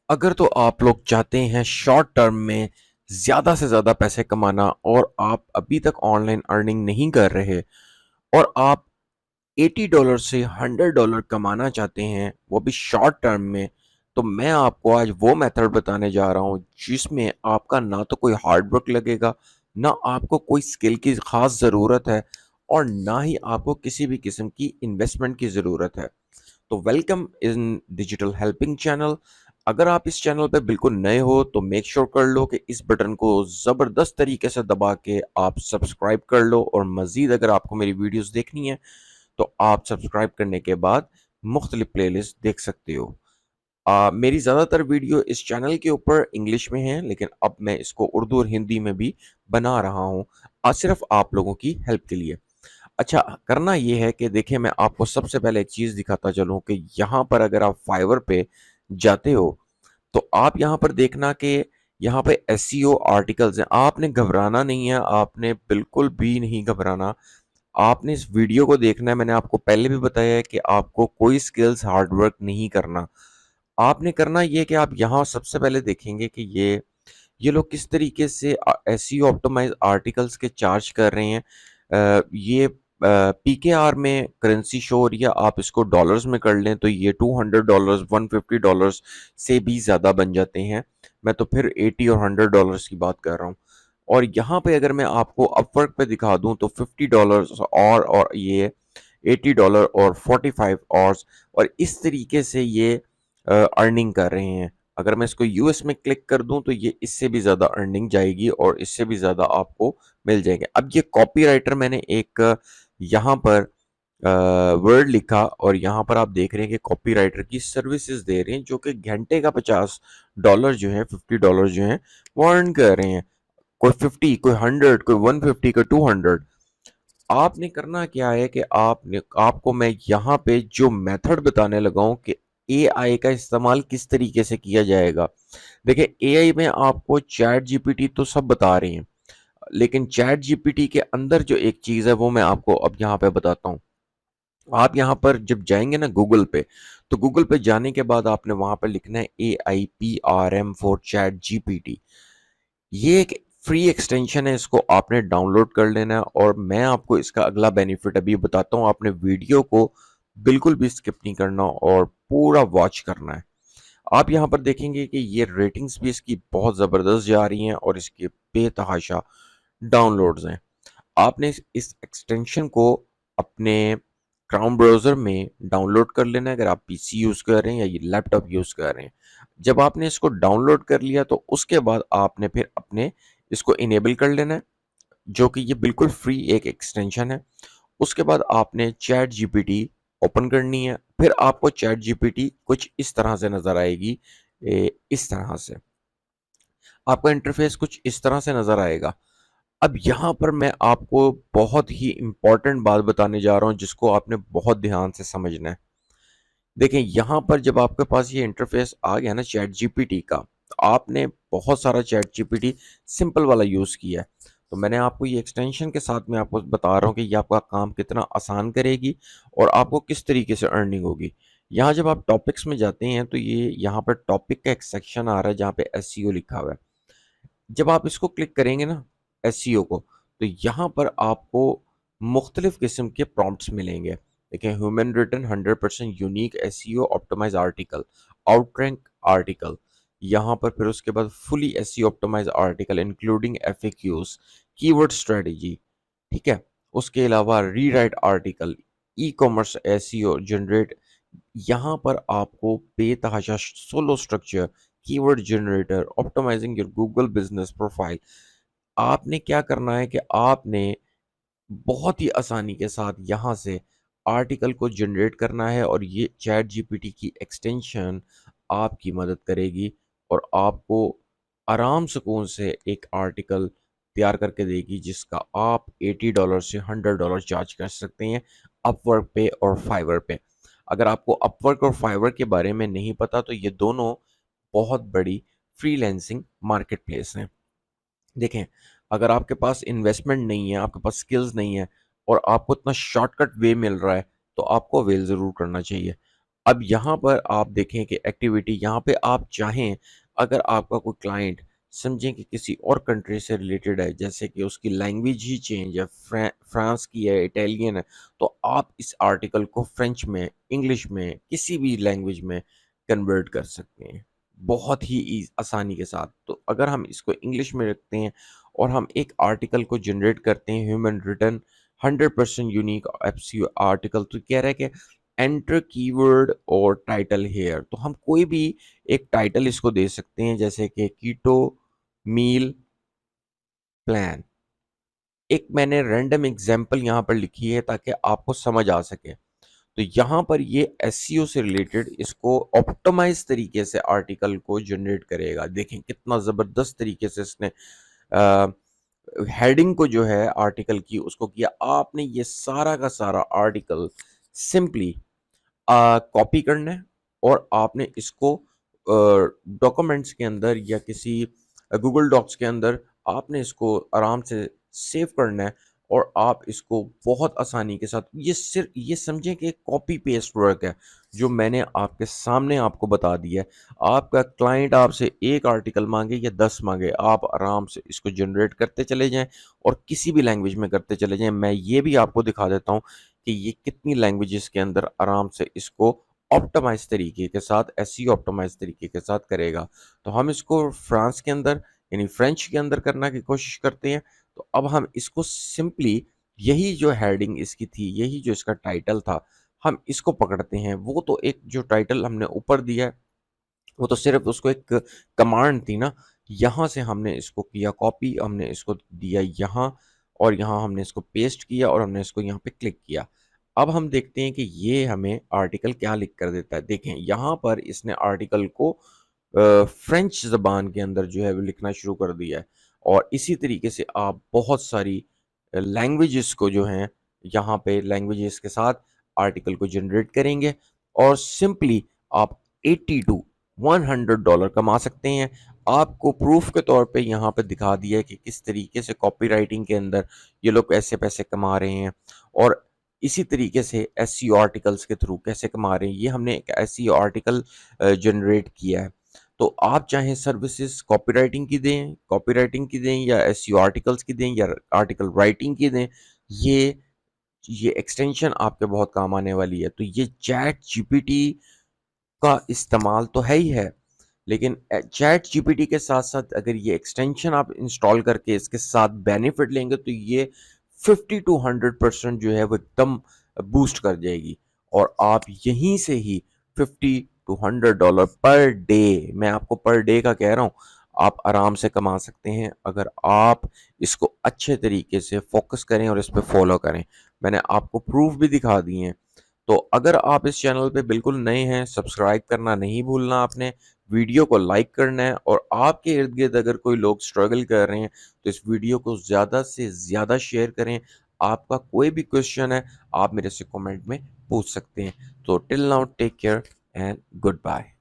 अगर तो आप लोग चाहते हैं शॉर्ट टर्म में ज़्यादा से ज़्यादा पैसे कमाना और आप अभी तक ऑनलाइन अर्निंग नहीं कर रहे और आप $80 से $100 कमाना चाहते हैं, वो भी शॉर्ट टर्म में, तो मैं आपको आज वो मेथड बताने जा रहा हूँ जिसमें आपका ना तो कोई हार्ड वर्क लगेगा, ना आपको कोई स्किल की ख़ास ज़रूरत है और ना ही आपको किसी भी किस्म की इन्वेस्टमेंट की ज़रूरत है। तो welcome in digital helping channel. अगर आप इस चैनल पे बिल्कुल नए हो तो मेक श्योर कर लो कि इस बटन को ज़बरदस्त तरीके से दबा के आप सब्सक्राइब कर लो और मज़ीद अगर आपको मेरी वीडियोस देखनी है तो आप सब्सक्राइब करने के बाद मुख्तलिफ प्लेलिस्ट देख सकते हो। मेरी ज़्यादातर वीडियो इस चैनल के ऊपर इंग्लिश में है, लेकिन अब मैं इसको उर्दू और हिंदी में भी बना रहा हूँ, सिर्फ आप लोगों की हेल्प के लिए। अच्छा, करना ये है कि देखिए मैं आपको सबसे पहले एक चीज़ दिखाता चलूँ कि यहाँ पर अगर आप फाइवर पे जाते हो, तो आप यहाँ पर देखना कि यहाँ पे एसईओ आर्टिकल्स हैं। आपने घबराना नहीं है, आपने बिल्कुल भी नहीं घबराना। आपने इस वीडियो को देखना है, मैंने आपको पहले भी बताया है कि आपको कोई स्किल्स हार्ड वर्क नहीं करना। आपने करना ये है कि आप यहाँ सबसे पहले देखेंगे कि ये लोग किस तरीके से एसईओ ऑप्टिमाइज़ आर्टिकल्स के चार्ज कर रहे हैं। ये पीकेआर में करेंसी शो हो रही है, आप इसको डॉलर्स में कर लें तो ये $200, $150 से भी ज़्यादा बन जाते हैं। मैं तो फिर 80 और $100 की बात कर रहा हूँ। और यहाँ पे अगर मैं आपको अपवर्क पे दिखा दूँ तो $50 और ये $80 और 45 आवर्स और इस तरीके से ये अर्निंग कर रहे हैं। अगर मैं इसको यूएस में क्लिक कर दूं तो ये इससे भी ज़्यादा अर्निंग जाएगी और इससे भी ज़्यादा आपको मिल जाएगा। अब ये कॉपीराइटर मैंने एक यहाँ पर वर्ड लिखा और यहाँ पर आप देख रहे हैं कि कॉपीराइटर की सर्विसेज दे रहे हैं जो कि घंटे का $50 जो है $50 जो है वो अर्न कर रहे हैं। कोई 50, कोई 100, कोई 150, कोई 200। आपने करना क्या है कि आपको मैं यहाँ पे जो मेथड बताने लगा हूँ कि एआई का इस्तेमाल किस तरीके से किया जाएगा। देखिए एआई में आपको चैट जीपीटी तो सब बता रहे हैं, लेकिन चैट जीपीटी के अंदर जो एक चीज़ है वो मैं आपको अब यहाँ पे बताता हूँ। आप यहाँ पर जब जाएंगे ना गूगल पे, तो गूगल पे जाने के बाद आपने वहाँ पर लिखना है AIPRM फॉर चैट जीपीटी। ये एक फ्री एक्सटेंशन है, इसको आपने डाउनलोड कर लेना है और मैं आपको इसका अगला बेनिफिट अभी बताता हूँ। आपने वीडियो को बिल्कुल भी स्किप नहीं करना और पूरा वॉच करना है। आप यहाँ पर देखेंगे कि ये रेटिंग्स भी इसकी बहुत ज़बरदस्त जा रही हैं और इसके बेतहाशा डाउनलोड्स हैं। आपने इस एक्सटेंशन को अपने क्राउन ब्राउज़र में डाउनलोड कर लेना है अगर आप पीसी यूज़ कर रहे हैं या ये लैपटॉप यूज़ कर रहे हैं। जब आपने इसको डाउनलोड कर लिया तो उसके बाद आपने फिर अपने इसको इनेबल कर लेना है, जो कि ये बिल्कुल फ्री एक एक्सटेंशन है। उसके बाद आपने चैट जीपीटी ओपन करनी है, फिर आपको चैट जीपीटी कुछ इस तरह से नज़र आएगी। इस तरह से आपका इंटरफेस कुछ इस तरह से नज़र आएगा। अब यहाँ पर मैं आपको बहुत ही इम्पोर्टेंट बात बताने जा रहा हूँ जिसको आपने बहुत ध्यान से समझना है। देखें यहाँ पर जब आपके पास ये इंटरफेस आ गया ना चैट जीपीटी का, तो आपने बहुत सारा चैट जीपीटी सिंपल वाला यूज़ किया है। तो मैंने आपको ये एक्सटेंशन के साथ में आपको बता रहा हूँ कि ये आपका काम कितना आसान करेगी और आपको किस तरीके से अर्निंग होगी। यहाँ जब आप टॉपिक्स में जाते हैं तो ये यहाँ पर टॉपिक का एक सेक्शन आ रहा है जहाँ पे एसईओ लिखा हुआ है। जब आप इसको क्लिक करेंगे ना एसईओ को, तो यहाँ पर आपको मुख्तलिफ किस्म के प्रॉम्प्ट्स मिलेंगे। देखिए human written 100% unique SEO optimise article, outrank article, यहाँ पर फिर उसके बाद fully SEO optimise article including FAQs, keyword strategy, ठीक है। उसके अलावा rewrite article, e commerce SEO generate, यहाँ पर आपको बेतहाशा solo structure, keyword generator, optimising your Google business profile. आपने क्या करना है कि आपने बहुत ही आसानी के साथ यहाँ से आर्टिकल को जनरेट करना है और ये चैट जीपीटी की एक्सटेंशन आपकी मदद करेगी और आपको आराम सुकून से एक आर्टिकल तैयार करके देगी जिसका आप $80 से $100 चार्ज कर सकते हैं अपवर्क पे और फाइवर पे। अगर आपको अपवर्क और फाइवर के बारे में नहीं पता तो ये दोनों बहुत बड़ी फ्रीलैंसिंग मार्केट प्लेस हैं। देखें, अगर आपके पास इन्वेस्टमेंट नहीं है, आपके पास स्किल्स नहीं है और आपको इतना शॉर्टकट वे मिल रहा है, तो आपको अवेल ज़रूर करना चाहिए। अब यहाँ पर आप देखें कि एक्टिविटी यहाँ पे आप चाहें, अगर आपका कोई क्लाइंट समझें कि किसी और कंट्री से रिलेटेड है, जैसे कि उसकी लैंग्वेज ही चेंज है, फ्रांस की है, इटालियन है, तो आप इस आर्टिकल को फ्रेंच में, इंग्लिश में, किसी भी लैंग्वेज में कन्वर्ट कर सकते हैं बहुत ही आसानी के साथ। तो अगर हम इसको इंग्लिश में रखते हैं और हम एक आर्टिकल को जनरेट करते हैं, human written 100% unique SEO article, तो कह रहा है कि एंटर कीवर्ड और टाइटल हेयर। तो हम कोई भी एक टाइटल इसको दे सकते हैं, जैसे कि कीटो मील प्लान। एक मैंने रैंडम एग्जांपल यहाँ पर लिखी है ताकि आपको समझ आ सके। तो यहाँ पर ये एसईओ से रिलेटेड इसको ऑप्टिमाइज तरीके से आर्टिकल को जनरेट करेगा। देखें कितना ज़बरदस्त तरीके से इसने हेडिंग को जो है आर्टिकल की उसको किया। आपने ये सारा का सारा आर्टिकल सिंपली कॉपी करना है और आपने इसको डॉक्यूमेंट्स के अंदर या किसी गूगल डॉक्स के अंदर आपने इसको आराम से सेव करना है और आप इसको बहुत आसानी के साथ, ये सिर्फ ये समझें कि कॉपी पेस्ट वर्क है जो मैंने आपके सामने आपको बता दिया है। आपका क्लाइंट आपसे एक आर्टिकल मांगे या 10 मांगे, आप आराम से इसको जनरेट करते चले जाएं और किसी भी लैंग्वेज में करते चले जाएं। मैं ये भी आपको दिखा देता हूँ कि ये कितनी लैंग्वेजेस के अंदर आराम से इसको ऑप्टिमाइज तरीके के साथ, एसईओ ऑप्टिमाइज तरीके के साथ करेगा। तो हम इसको फ्रांस के अंदर यानी फ्रेंच के अंदर करने की कोशिश करते हैं। तो अब हम इसको सिंपली यही जो हेडिंग इसकी थी, यही जो इसका टाइटल था, हम इसको पकड़ते हैं। वो तो एक जो टाइटल हमने ऊपर दिया है वो तो सिर्फ उसको एक कमांड थी ना, यहाँ से हमने इसको किया कॉपी, हमने इसको दिया यहाँ और यहाँ हमने इसको पेस्ट किया और हमने इसको यहाँ पे क्लिक किया। अब हम देखते हैं कि ये हमें आर्टिकल क्या लिख कर देता है। देखें यहाँ पर इसने आर्टिकल को फ्रेंच ज़बान के अंदर जो है वो लिखना शुरू कर दिया है। और इसी तरीके से आप बहुत सारी लैंग्वेजेस को जो हैं यहाँ पे लैंग्वेजेस के साथ आर्टिकल को जनरेट करेंगे और सिंपली आप 80 टू $100 कमा सकते हैं। आपको प्रूफ के तौर पे यहाँ पे दिखा दिया है कि किस तरीके से कॉपीराइटिंग के अंदर ये लोग ऐसे पैसे कमा रहे हैं और इसी तरीके से एसईओ आर्टिकल्स के थ्रू कैसे कमा रहे हैं। ये हमने एक एसईओ आर्टिकल जनरेट किया है। तो आप चाहें सर्विसेज कॉपीराइटिंग की दें या एसईओ आर्टिकल्स की दें या आर्टिकल राइटिंग की दें, ये एक्सटेंशन आपके बहुत काम आने वाली है। तो ये चैट जीपीटी का इस्तेमाल तो है ही है, लेकिन चैट जीपीटी के साथ साथ अगर ये एक्सटेंशन आप इंस्टॉल करके इसके साथ बेनिफिट लेंगे तो ये 50 टू 100% जो है वो एकदम बूस्ट कर जाएगी और आप यहीं से ही 50 टू $100 पर डे, मैं आपको पर डे का कह रहा हूँ, आप आराम से कमा सकते हैं अगर आप इसको अच्छे तरीके से फोकस करें और इस पर फॉलो करें। मैंने आपको प्रूफ भी दिखा दिए हैं। तो अगर आप इस चैनल पे बिल्कुल नए हैं, सब्सक्राइब करना नहीं भूलना आपने, वीडियो को लाइक करना है और आपके इर्द गिर्द अगर कोई लोग स्ट्रगल कर रहे हैं तो इस वीडियो को ज़्यादा से ज़्यादा शेयर करें। आपका कोई भी क्वेश्चन है आप मेरे से कमेंट में पूछ सकते हैं। तो till now take care and good bye.